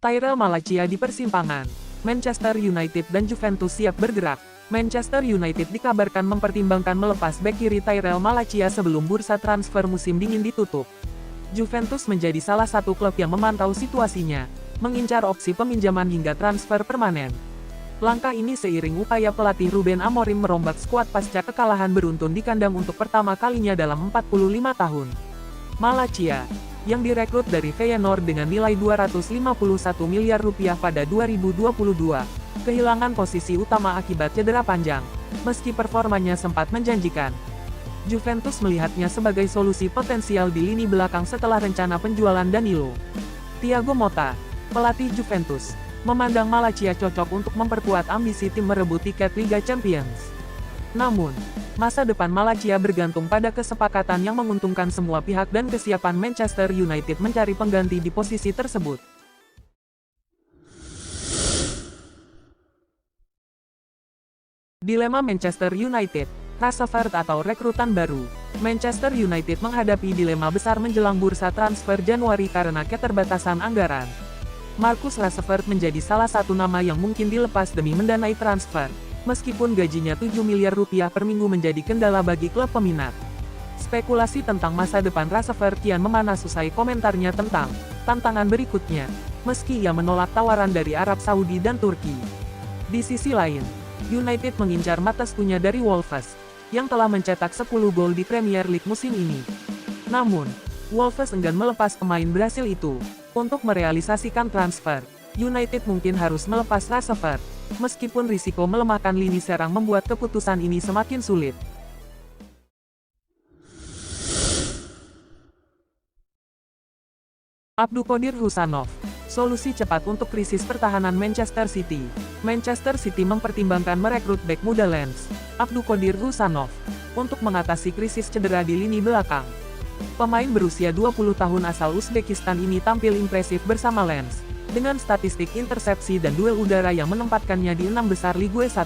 Tyrell Malacia di persimpangan. Manchester United dan Juventus siap bergerak. Manchester United dikabarkan mempertimbangkan melepas bek kiri Tyrell Malacia sebelum bursa transfer musim dingin ditutup. Juventus menjadi salah satu klub yang memantau situasinya, mengincar opsi peminjaman hingga transfer permanen. Langkah ini seiring upaya pelatih Ruben Amorim merombak skuad pasca kekalahan beruntun di kandang untuk pertama kalinya dalam 45 tahun. Malacia, yang direkrut dari Feyenoord dengan nilai 251 miliar rupiah pada 2022, kehilangan posisi utama akibat cedera panjang, meski performanya sempat menjanjikan. Juventus melihatnya sebagai solusi potensial di lini belakang setelah rencana penjualan Danilo. Thiago Motta, pelatih Juventus, memandang Malacia cocok untuk memperkuat ambisi tim merebut tiket Liga Champions. Namun, masa depan Malacia bergantung pada kesepakatan yang menguntungkan semua pihak dan kesiapan Manchester United mencari pengganti di posisi tersebut. Dilema Manchester United, Rashford atau rekrutan baru. Manchester United menghadapi dilema besar menjelang bursa transfer Januari karena keterbatasan anggaran. Marcus Rashford menjadi salah satu nama yang mungkin dilepas demi mendanai transfer, meskipun gajinya 7 miliar rupiah per minggu menjadi kendala bagi klub peminat. Spekulasi tentang masa depan Rashford kian memanas usai komentarnya tentang tantangan berikutnya, meski ia menolak tawaran dari Arab Saudi dan Turki. Di sisi lain, United mengincar Mateusnya dari Wolves, yang telah mencetak 10 gol di Premier League musim ini. Namun, Wolves enggan melepas pemain Brasil itu. Untuk merealisasikan transfer, United mungkin harus melepas Rashford, meskipun risiko melemahkan lini serang membuat keputusan ini semakin sulit. Abdulkadir Husanov, solusi cepat untuk krisis pertahanan Manchester City. Manchester City mempertimbangkan merekrut bek muda Lens, Abdulkadir Husanov, untuk mengatasi krisis cedera di lini belakang. Pemain berusia 20 tahun asal Uzbekistan ini tampil impresif bersama Lens, dengan statistik intersepsi dan duel udara yang menempatkannya di 6 besar Ligue 1.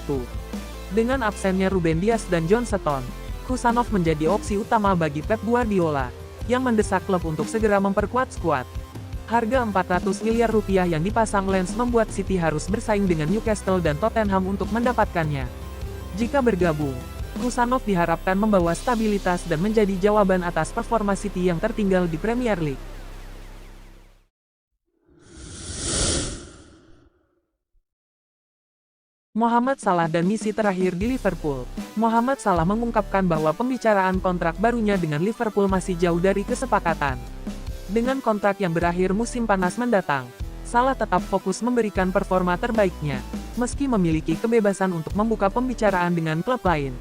Dengan absennya Ruben Dias dan John Stones, Husanov menjadi opsi utama bagi Pep Guardiola, yang mendesak klub untuk segera memperkuat skuad. Harga 400 miliar rupiah yang dipasang Lens membuat City harus bersaing dengan Newcastle dan Tottenham untuk mendapatkannya. Jika bergabung, Husanov diharapkan membawa stabilitas dan menjadi jawaban atas performa City yang tertinggal di Premier League. Mohamed Salah dan misi terakhir di Liverpool. Mohamed Salah mengungkapkan bahwa pembicaraan kontrak barunya dengan Liverpool masih jauh dari kesepakatan. Dengan kontrak yang berakhir musim panas mendatang, Salah tetap fokus memberikan performa terbaiknya, meski memiliki kebebasan untuk membuka pembicaraan dengan klub lain.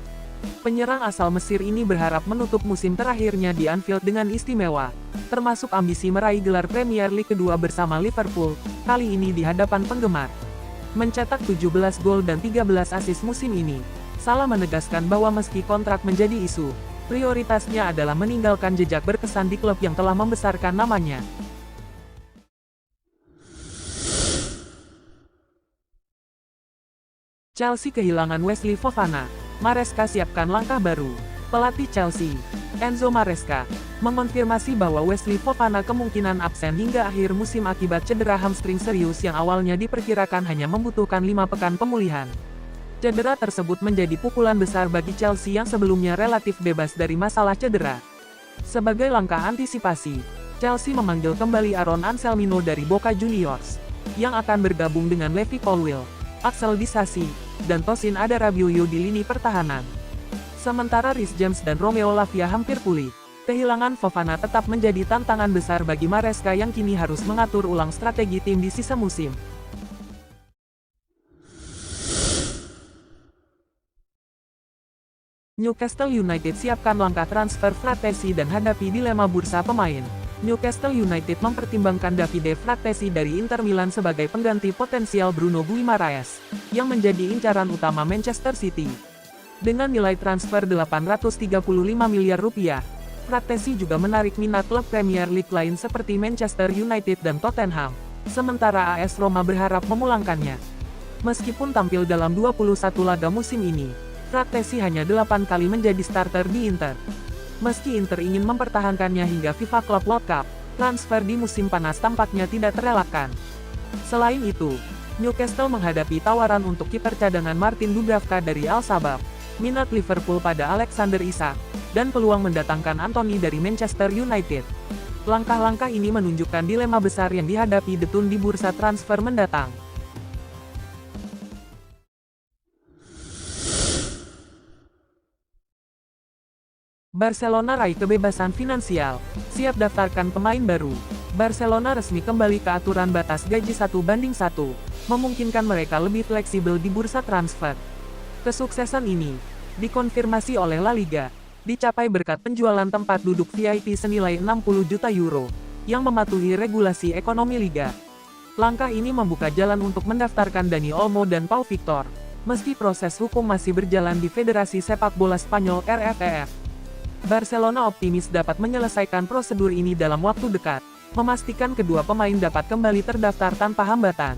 Penyerang asal Mesir ini berharap menutup musim terakhirnya di Anfield dengan istimewa, termasuk ambisi meraih gelar Premier League kedua bersama Liverpool, kali ini di hadapan penggemar. Mencetak 17 gol dan 13 assist musim ini, Salah menegaskan bahwa meski kontrak menjadi isu, prioritasnya adalah meninggalkan jejak berkesan di klub yang telah membesarkan namanya. Chelsea kehilangan Wesley Fofana. Maresca siapkan langkah baru. Pelatih Chelsea, Enzo Maresca, mengonfirmasi bahwa Wesley Fofana kemungkinan absen hingga akhir musim akibat cedera hamstring serius yang awalnya diperkirakan hanya membutuhkan 5 pekan pemulihan. Cedera tersebut menjadi pukulan besar bagi Chelsea yang sebelumnya relatif bebas dari masalah cedera. Sebagai langkah antisipasi, Chelsea memanggil kembali Aaron Anselmino dari Boca Juniors, yang akan bergabung dengan Levi Colwill, Axel Disasi, dan Tosin Adarabioyo di lini pertahanan. Sementara Reece James dan Romeo Lavia hampir pulih, kehilangan Fofana tetap menjadi tantangan besar bagi Maresca yang kini harus mengatur ulang strategi tim di sisa musim. Newcastle United siapkan langkah transfer Fratesi dan hadapi dilema bursa pemain. Newcastle United mempertimbangkan Davide Fratesi dari Inter Milan sebagai pengganti potensial Bruno Guimaraes, yang menjadi incaran utama Manchester City. Dengan nilai transfer 835 miliar rupiah, Fratesi juga menarik minat klub Premier League lain seperti Manchester United dan Tottenham, sementara AS Roma berharap memulangkannya. Meskipun tampil dalam 21 laga musim ini, Fratesi hanya 8 kali menjadi starter di Inter. Meski Inter ingin mempertahankannya hingga FIFA Club World Cup, transfer di musim panas tampaknya tidak terelakkan. Selain itu, Newcastle menghadapi tawaran untuk kiper cadangan Martin Dubravka dari Al Sabab, minat Liverpool pada Alexander Isak, dan peluang mendatangkan Anthony dari Manchester United. Langkah-langkah ini menunjukkan dilema besar yang dihadapi The Toon di bursa transfer mendatang. Barcelona raih kebebasan finansial, siap daftarkan pemain baru. Barcelona resmi kembali ke aturan batas gaji 1:1, memungkinkan mereka lebih fleksibel di bursa transfer. Kesuksesan ini dikonfirmasi oleh La Liga, dicapai berkat penjualan tempat duduk VIP senilai 60 juta euro, yang mematuhi regulasi ekonomi Liga. Langkah ini membuka jalan untuk mendaftarkan Dani Olmo dan Pau Victor, meski proses hukum masih berjalan di Federasi Sepak Bola Spanyol RFEF. Barcelona optimis dapat menyelesaikan prosedur ini dalam waktu dekat, memastikan kedua pemain dapat kembali terdaftar tanpa hambatan.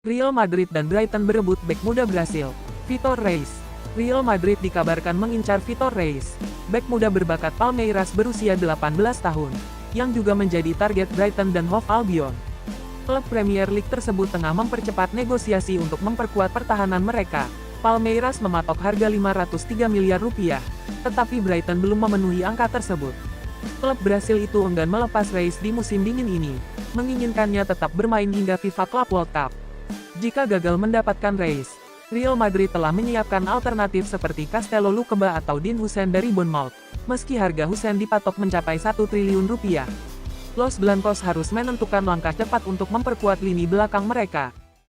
Real Madrid dan Brighton berebut bek muda Brasil, Vitor Reis. Real Madrid dikabarkan mengincar Vitor Reis, bek muda berbakat Palmeiras berusia 18 tahun, yang juga menjadi target Brighton dan Hove Albion. Klub Premier League tersebut tengah mempercepat negosiasi untuk memperkuat pertahanan mereka. Palmeiras mematok harga 503 miliar rupiah, tetapi Brighton belum memenuhi angka tersebut. Klub Brasil itu enggan melepas Reis di musim dingin ini, menginginkannya tetap bermain hingga FIFA Club World Cup. Jika gagal mendapatkan Reis, Real Madrid telah menyiapkan alternatif seperti Castello Lukeba atau Dean Huijsen dari Bournemouth, meski harga Huijsen dipatok mencapai 1 triliun rupiah. Los Blancos harus menentukan langkah cepat untuk memperkuat lini belakang mereka.